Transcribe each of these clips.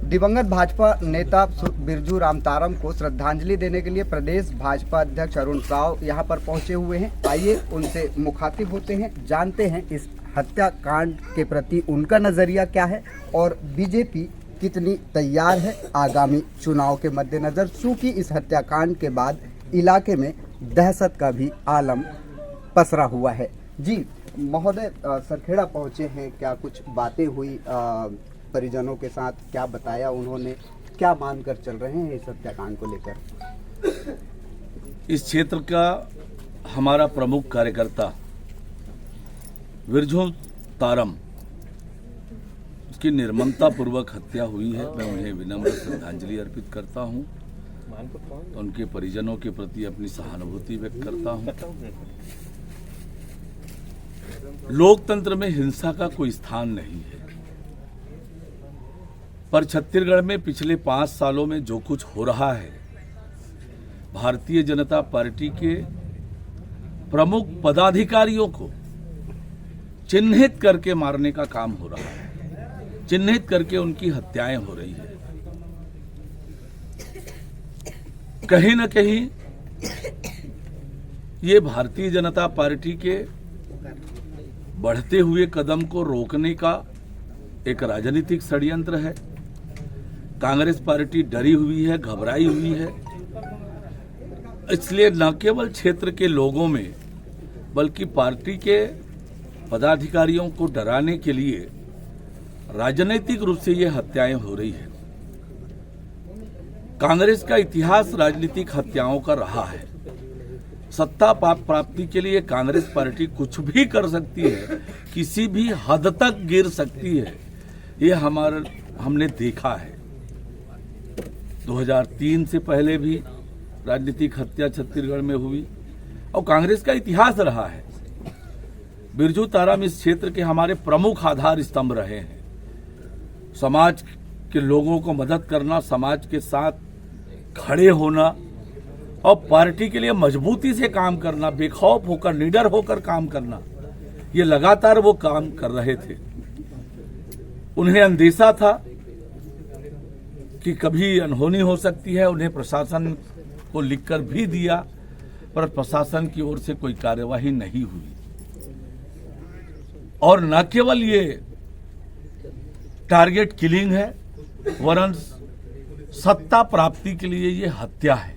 दिवंगत भाजपा नेता बिरजू रामतारम को श्रद्धांजलि देने के लिए प्रदेश भाजपा अध्यक्ष अरुण साव यहां पर पहुंचे हुए हैं। आइए उनसे मुखातिब होते हैं, जानते हैं इस हत्याकांड के प्रति उनका नजरिया क्या है और बीजेपी कितनी तैयार है आगामी चुनाव के मद्देनजर, चूंकि इस हत्याकांड के बाद इलाके में दहशत का भी आलम पसरा हुआ है। जी महोदय, सरखेड़ा पहुंचे हैं, क्या कुछ बातें हुई परिजनों के साथ, क्या बताया उन्होंने, क्या मानकर चल रहे हैं इस हत्याकांड को लेकर? इस क्षेत्र का हमारा प्रमुख कार्यकर्ता बिरजू तारम, उसकी निर्ममता पूर्वक हत्या हुई है। मैं उन्हें विनम्र श्रद्धांजलि अर्पित करता हूं, उनके परिजनों के प्रति अपनी सहानुभूति व्यक्त करता हूं। लोकतंत्र में हिंसा का कोई स्थान नहीं है, पर छत्तीसगढ़ में पिछले 5 सालों में जो कुछ हो रहा है, भारतीय जनता पार्टी के प्रमुख पदाधिकारियों को चिन्हित करके मारने का काम हो रहा है, चिन्हित करके उनकी हत्याएं हो रही है। कहीं न कहीं ये भारतीय जनता पार्टी के बढ़ते हुए कदम को रोकने का एक राजनीतिक षड्यंत्र है। कांग्रेस पार्टी डरी हुई है, घबराई हुई है, इसलिए न केवल क्षेत्र के लोगों में बल्कि पार्टी के पदाधिकारियों को डराने के लिए राजनीतिक रूप से ये हत्याएं हो रही है। कांग्रेस का इतिहास राजनीतिक हत्याओं का रहा है। सत्ता प्राप्ति के लिए कांग्रेस पार्टी कुछ भी कर सकती है, किसी भी हद तक गिर सकती है, ये हमने देखा है। 2003 से पहले भी राजनीतिक हत्या छत्तीसगढ़ में हुई और कांग्रेस का इतिहास रहा है। बिरजू तारम इस क्षेत्र के हमारे प्रमुख आधार स्तंभ रहे हैं। समाज के लोगों को मदद करना, समाज के साथ खड़े होना और पार्टी के लिए मजबूती से काम करना, बेखौफ होकर, निडर होकर काम करना, ये लगातार वो काम कर रहे थे। उन्हें अंदेशा था कि कभी अनहोनी हो सकती है। उन्हें प्रशासन को लिखकर भी दिया, पर प्रशासन की ओर से कोई कार्यवाही नहीं हुई। और न केवल ये टारगेट किलिंग है, वरन सत्ता प्राप्ति के लिए ये हत्या है।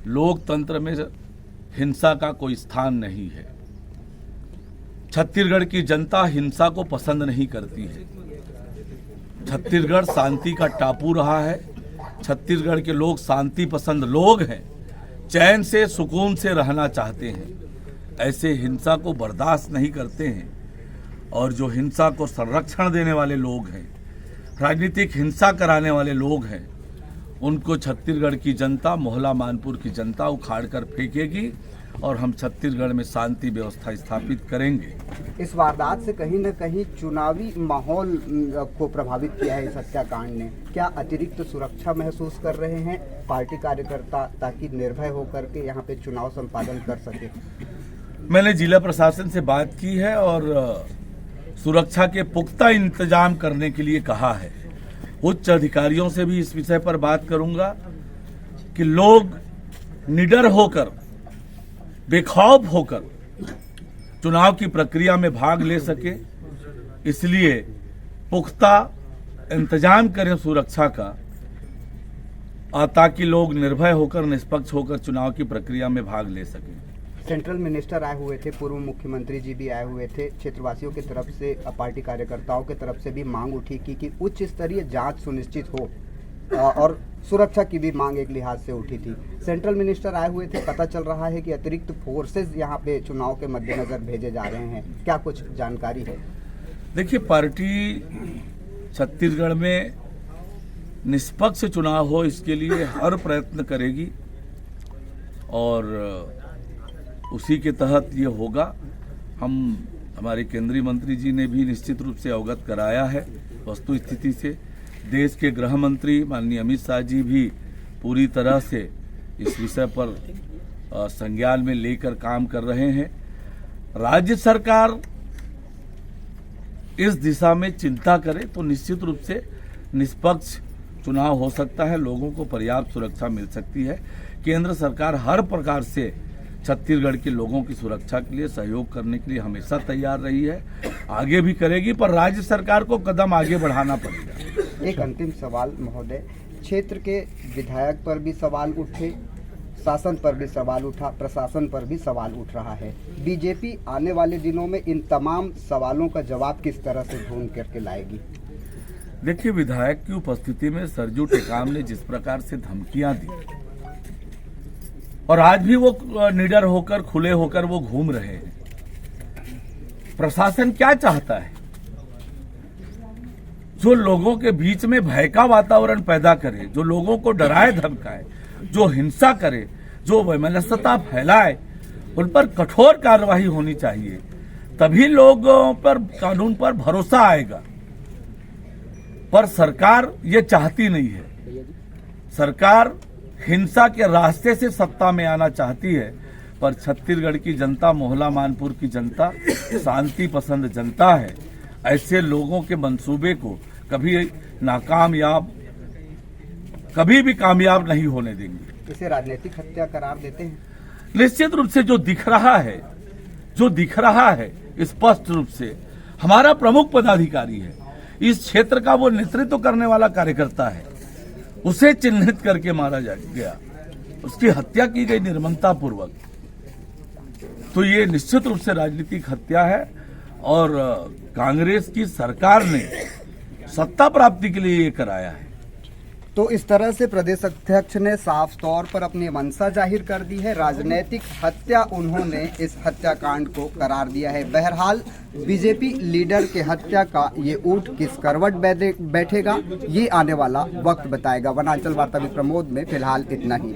लोकतंत्र में हिंसा का कोई स्थान नहीं है। छत्तीसगढ़ की जनता हिंसा को पसंद नहीं करती है। छत्तीसगढ़ शांति का टापू रहा है। छत्तीसगढ़ के लोग शांति पसंद लोग हैं, चैन से सुकून से रहना चाहते हैं, ऐसे हिंसा को बर्दाश्त नहीं करते हैं। और जो हिंसा को संरक्षण देने वाले लोग हैं, राजनीतिक हिंसा कराने वाले लोग हैं, उनको छत्तीसगढ़ की जनता, मोहला मानपुर की जनता उखाड़ कर फेंकेगी और हम छत्तीसगढ़ में शांति व्यवस्था स्थापित करेंगे। इस वारदात से कहीं न कहीं चुनावी माहौल को प्रभावित किया है इस हत्याकांड ने। क्या अतिरिक्त सुरक्षा महसूस कर रहे हैं पार्टी कार्यकर्ता, ताकि निर्भय होकर के यहाँ पे चुनाव संपादन कर सके? मैंने जिला प्रशासन से बात की है और सुरक्षा के पुख्ता इंतजाम करने के लिए कहा है। उच्च अधिकारियों से भी इस विषय पर बात करूंगा कि लोग निडर होकर, बेखौफ होकर चुनाव की प्रक्रिया में भाग ले सके, इसलिए पुख्ता इंतजाम करें सुरक्षा का, ताकि लोग निर्भय होकर, निष्पक्ष होकर चुनाव की प्रक्रिया में भाग ले सकें। सेंट्रल मिनिस्टर आए हुए थे, पूर्व मुख्यमंत्री जी भी आए हुए थे। क्षेत्रवासियों की तरफ से, पार्टी कार्यकर्ताओं की तरफ से भी मांग उठी कि उच्च स्तरीय जांच सुनिश्चित हो और सुरक्षा की भी मांग एक लिहाज से उठी थी। सेंट्रल मिनिस्टर आए हुए थे, पता चल रहा है कि अतिरिक्त फोर्सेस यहाँ पे चुनाव के मद्देनजर भेजे जा रहे हैं, क्या कुछ जानकारी है? देखिए, पार्टी छत्तीसगढ़ में निष्पक्ष चुनाव हो, इसके लिए हर प्रयत्न करेगी और उसी के तहत ये होगा। हमारे केंद्रीय मंत्री जी ने भी निश्चित रूप से अवगत कराया है वस्तु स्थिति से। देश के गृह मंत्री माननीय अमित शाह जी भी पूरी तरह से इस विषय पर संज्ञान में लेकर काम कर रहे हैं। राज्य सरकार इस दिशा में चिंता करे तो निश्चित रूप से निष्पक्ष चुनाव हो सकता है, लोगों को पर्याप्त सुरक्षा मिल सकती है। केंद्र सरकार हर प्रकार से छत्तीसगढ़ के लोगों की सुरक्षा के लिए सहयोग करने के लिए हमेशा तैयार रही है, आगे भी करेगी, पर राज्य सरकार को कदम आगे बढ़ाना पड़ेगा। एक अंतिम सवाल महोदय, क्षेत्र के विधायक पर भी सवाल उठे, शासन पर भी सवाल उठा, प्रशासन पर भी सवाल उठ रहा है। बीजेपी आने वाले दिनों में इन तमाम सवालों का जवाब किस तरह से ढूंढ करके लाएगी? देखिए, विधायक की उपस्थिति में सरजू टेकाम ने जिस प्रकार से धमकियां दी और आज भी वो निडर होकर, खुले होकर वो घूम रहे हैं। प्रशासन क्या चाहता है? जो लोगों के बीच में भय का वातावरण पैदा करे, जो लोगों को डराए धमकाए, जो हिंसा करे, जो वैमनस्यता फैलाए, उन पर कठोर कार्रवाई होनी चाहिए। तभी लोगों पर, कानून पर भरोसा आएगा। पर सरकार ये चाहती नहीं है। सरकार हिंसा के रास्ते से सत्ता में आना चाहती है, पर छत्तीसगढ़ की जनता, मोहला मानपुर की जनता शांति पसंद जनता है। ऐसे लोगों के मंसूबे को कभी भी कामयाब नहीं होने देंगे। इसे राजनीतिक हत्या करार देते हैं? निश्चित रूप से जो दिख रहा है स्पष्ट रूप से हमारा प्रमुख पदाधिकारी है, इस क्षेत्र का वो नेतृत्व करने वाला कार्यकर्ता है, उसे चिन्हित करके मारा गया, उसकी हत्या की गई निर्ममता पूर्वक। तो ये निश्चित रूप से राजनीतिक हत्या है और कांग्रेस की सरकार ने सत्ता प्राप्ति के लिए ये कराया है। तो इस तरह से प्रदेश अध्यक्ष ने साफ तौर पर अपनी मंशा जाहिर कर दी है। राजनीतिक हत्या उन्होंने इस हत्याकांड को करार दिया है। बहरहाल बीजेपी लीडर के हत्या का ये ऊँट किस करवट बैठेगा, ये आने वाला वक्त बताएगा। वनांचल वार्ता विद प्रमोद में फिलहाल इतना ही।